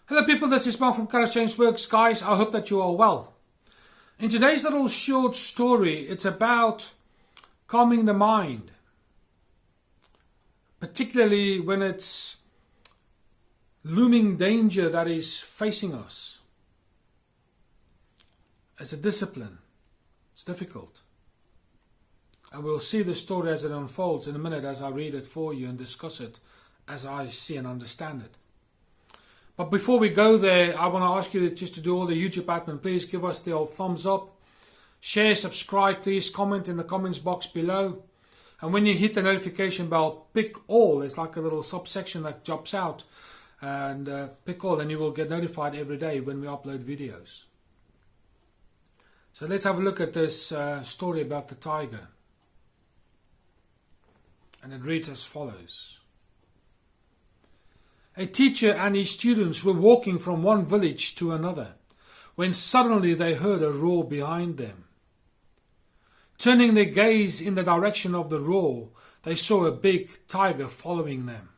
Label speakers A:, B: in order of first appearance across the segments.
A: Hello people, this is Mark from Kharischangeworks. Guys, I hope that you are well. In today's little short story, it's about calming the mind. Particularly when it's looming danger that is facing us. As a discipline, it's difficult. And we'll see the story as it unfolds in a minute as I read it for you and discuss it as I see and understand it. But before we go there, I want to ask you just to do all the YouTube admin. Please give us the old thumbs up. Share, subscribe, please comment in the comments box below. And when you hit the notification bell, pick all. It's like a little subsection that jumps out. And pick all and you will get notified every day when we upload videos. So let's have a look at this story about the tiger. And it reads as follows. A teacher and his students were walking from one village to another, when suddenly they heard a roar behind them. Turning their gaze in the direction of the roar, they saw a big tiger following them.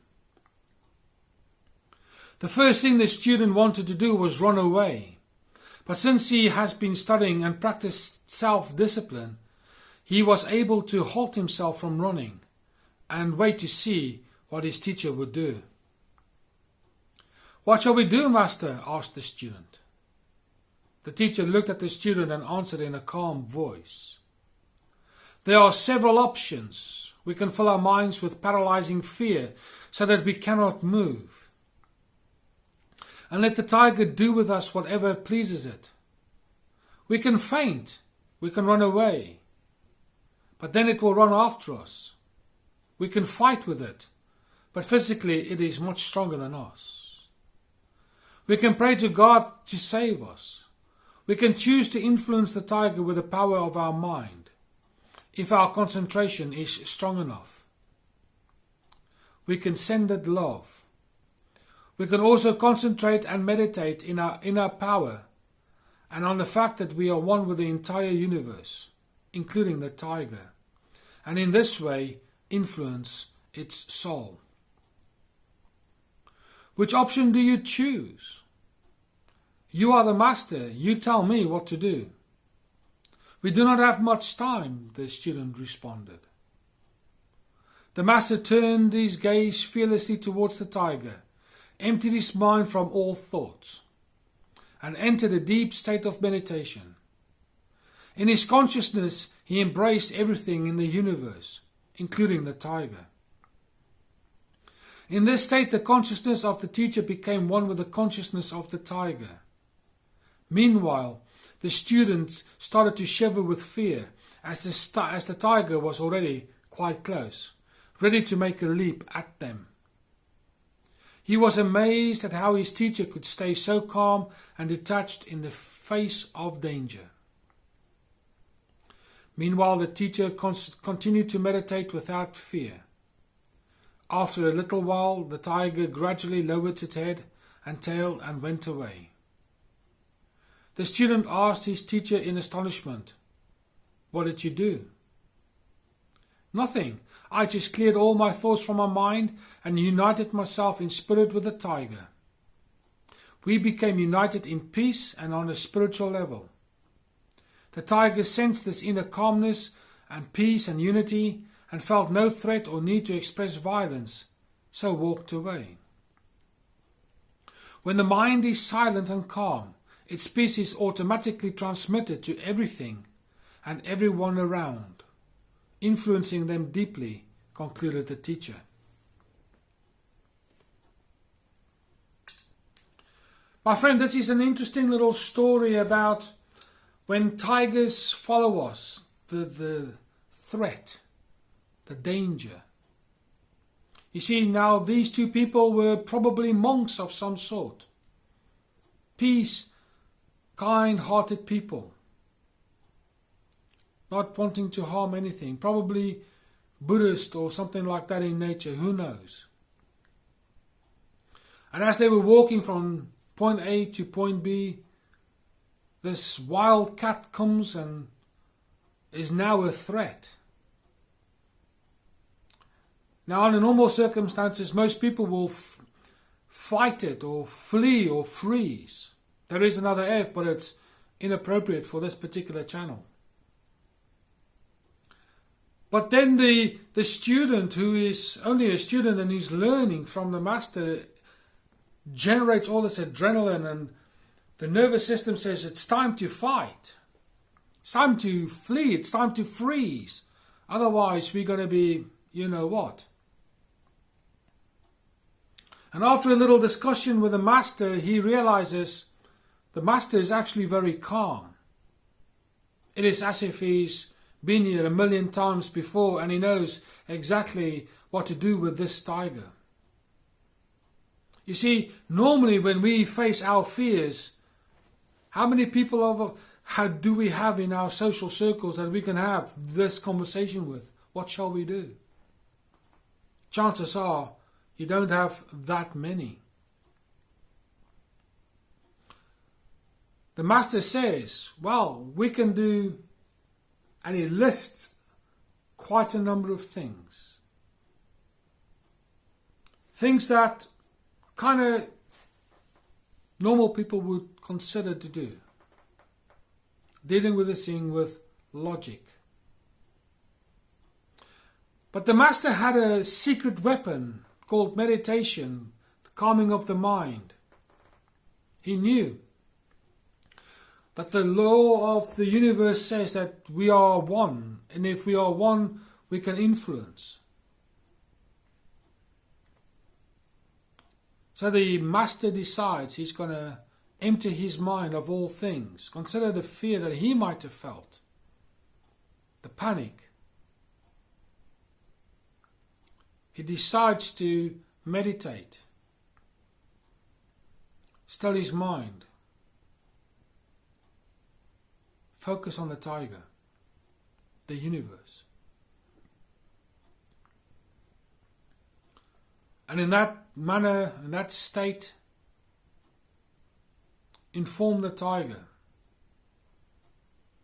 A: The first thing the student wanted to do was run away, but since he has been studying and practiced self-discipline, he was able to halt himself from running and wait to see what his teacher would do. "What shall we do, master?" asked the student. The teacher looked at the student and answered in a calm voice. "There are several options. We can fill our minds with paralyzing fear so that we cannot move. And let the tiger do with us whatever pleases it. We can faint. We can run away. But then it will run after us. We can fight with it. But physically it is much stronger than us. We can pray to God to save us. We can choose to influence the tiger with the power of our mind, if our concentration is strong enough. We can send it love. We can also concentrate and meditate in our inner power and on the fact that we are one with the entire universe, including the tiger, and in this way influence its soul. Which option do you choose? You are the master. You tell me what to do." "We do not have much time," the student responded. The master turned his gaze fearlessly towards the tiger, emptied his mind from all thoughts, and entered a deep state of meditation. In his consciousness, he embraced everything in the universe, including the tiger. In this state, the consciousness of the teacher became one with the consciousness of the tiger. Meanwhile, the student started to shiver with fear as the tiger was already quite close, ready to make a leap at them. He was amazed at how his teacher could stay so calm and detached in the face of danger. Meanwhile, the teacher continued to meditate without fear. After a little while, the tiger gradually lowered its head and tail and went away. The student asked his teacher in astonishment, "What did you do?" "Nothing. I just cleared all my thoughts from my mind and united myself in spirit with the tiger. We became united in peace and on a spiritual level. The tiger sensed this inner calmness and peace and unity and felt no threat or need to express violence, so walked away." When the mind is silent and calm, its peace is automatically transmitted to everything and everyone around, influencing them deeply, concluded the teacher. My friend, this is an interesting little story about when tigers follow us, the threat, the danger. You see, now these two people were probably monks of some sort. Peace, kind-hearted people. Not wanting to harm anything. Probably Buddhist or something like that in nature. Who knows? And as they were walking from point A to point B, this wild cat comes and is now a threat. Now, under normal circumstances, most people will fight it or flee or freeze. There is another F, but it's inappropriate for this particular channel. But then the student, who is only a student and is learning from the master, generates all this adrenaline, and the nervous system says it's time to fight. It's time to flee. It's time to freeze. Otherwise, we're going to be, you know what. And after a little discussion with the master, he realizes the master is actually very calm. It is as if he's been here 1,000,000 times before, and he knows exactly what to do with this tiger. You see, normally when we face our fears, how many people do we have in our social circles that we can have this conversation with? What shall we do? Chances are you don't have that many. The master says, well, we can do, and he lists quite a number of things. Things that kind of normal people would consider to do. Dealing with this thing with logic. But the master had a secret weapon called meditation, the calming of the mind. He knew that the law of the universe says that we are one, and if we are one, we can influence. So the master decides he's going to empty his mind of all things. Consider the fear that he might have felt, the panic. He decides to meditate, still his mind, focus on the tiger, the universe. And in that manner, in that state, inform the tiger,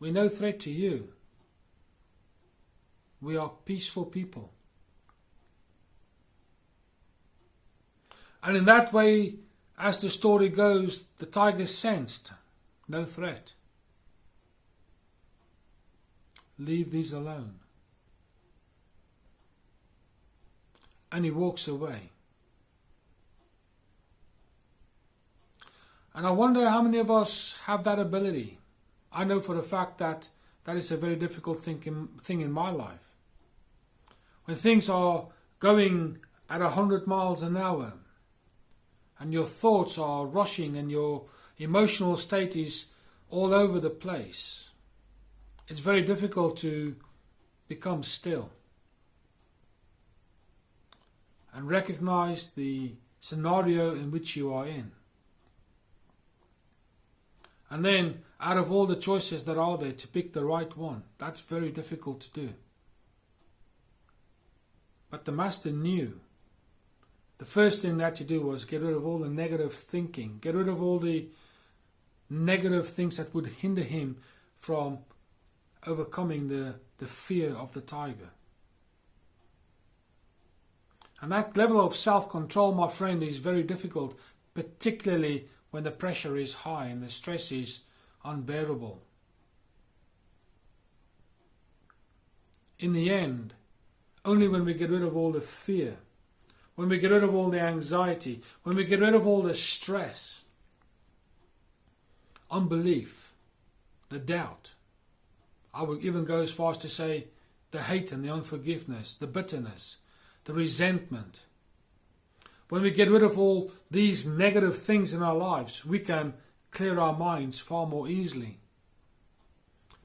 A: we're no threat to you. We are peaceful people. And in that way, as the story goes, the tiger sensed no threat. Leave these alone. And he walks away. And I wonder how many of us have that ability. I know for a fact that that is a very difficult thing in my life. When things are going at 100 miles an hour, and your thoughts are rushing and your emotional state is all over the place, it's very difficult to become still and recognize the scenario in which you are in. And then, out of all the choices that are there, to pick the right one, that's very difficult to do. But the master knew the first thing that to do was get rid of all the negative thinking, get rid of all the negative things that would hinder him from overcoming the fear of the tiger. And that level of self-control, my friend, is very difficult, particularly when the pressure is high and the stress is unbearable. In the end, only when we get rid of all the fear, when we get rid of all the anxiety, when we get rid of all the stress, unbelief, the doubt, I would even go as far as to say the hate and the unforgiveness, the bitterness, the resentment. When we get rid of all these negative things in our lives, we can clear our minds far more easily.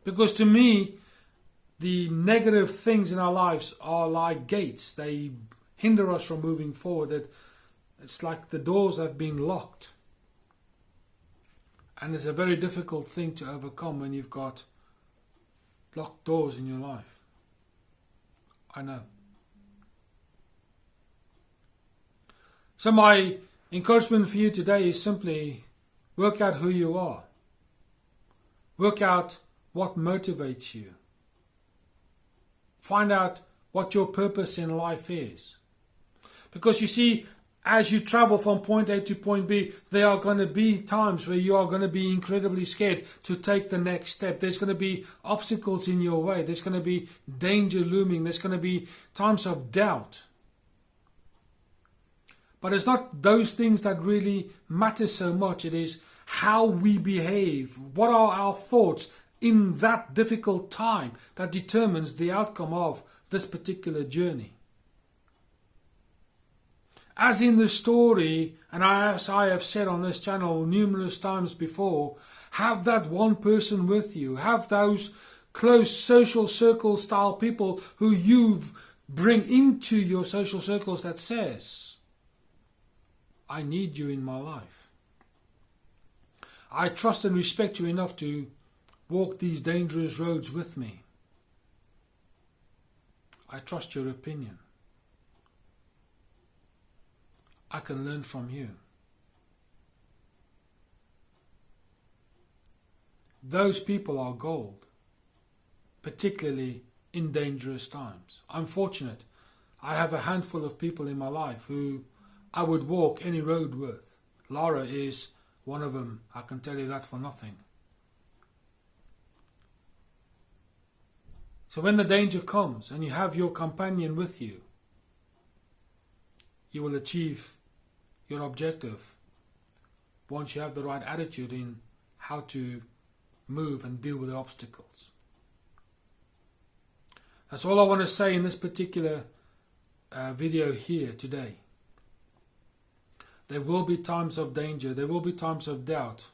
A: Because to me, the negative things in our lives are like gates. They hinder us from moving forward. It's like the doors have been locked. And it's a very difficult thing to overcome when you've got locked doors in your life. I know. So my encouragement for you today is simply work out who you are. Work out what motivates you. Find out what your purpose in life is. Because you see, As you travel from point A to point B, there are going to be times where you are going to be incredibly scared to take the next step. There's going to be obstacles in your way. There's going to be danger looming. There's going to be times of doubt. But it's not those things that really matter so much. It is how we behave. What are our thoughts in that difficult time that determines the outcome of this particular journey. As in the story, and as I have said on this channel numerous times before, have that one person with you. Have those close social circle style people who you bring into your social circles that says, I need you in my life. I trust and respect you enough to walk these dangerous roads with me. I trust your opinion. I can learn from you. Those people are gold, particularly in dangerous times. I'm fortunate. I have a handful of people in my life who I would walk any road with. Lara is one of them. I can tell you that for nothing. So when the danger comes and you have your companion with you, you will achieve your objective once you have the right attitude in how to move and deal with the obstacles. That's all I want to say in this particular video here today. There will be times of danger, there will be times of doubt,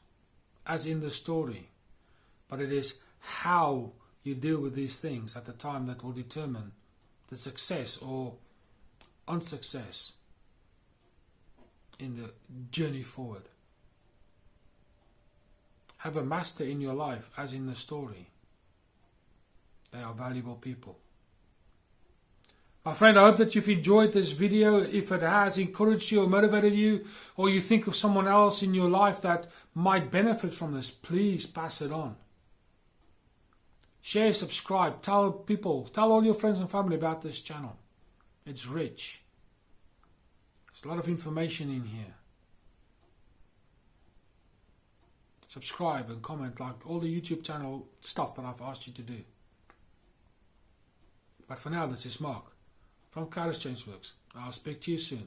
A: as in the story. But it is how you deal with these things at the time that will determine the success or unsuccess in the journey forward. Have a master in your life, as in the story. They are valuable people. My friend, I hope that you've enjoyed this video. If it has encouraged you or motivated you, or you think of someone else in your life that might benefit from this, please pass it on. Share, subscribe, tell people, tell all your friends and family about this channel. It's rich. There's a lot of information in here. Subscribe and comment like all the YouTube channel stuff that I've asked you to do. But for now, this is Mark from Kharischangeworks. I'll speak to you soon.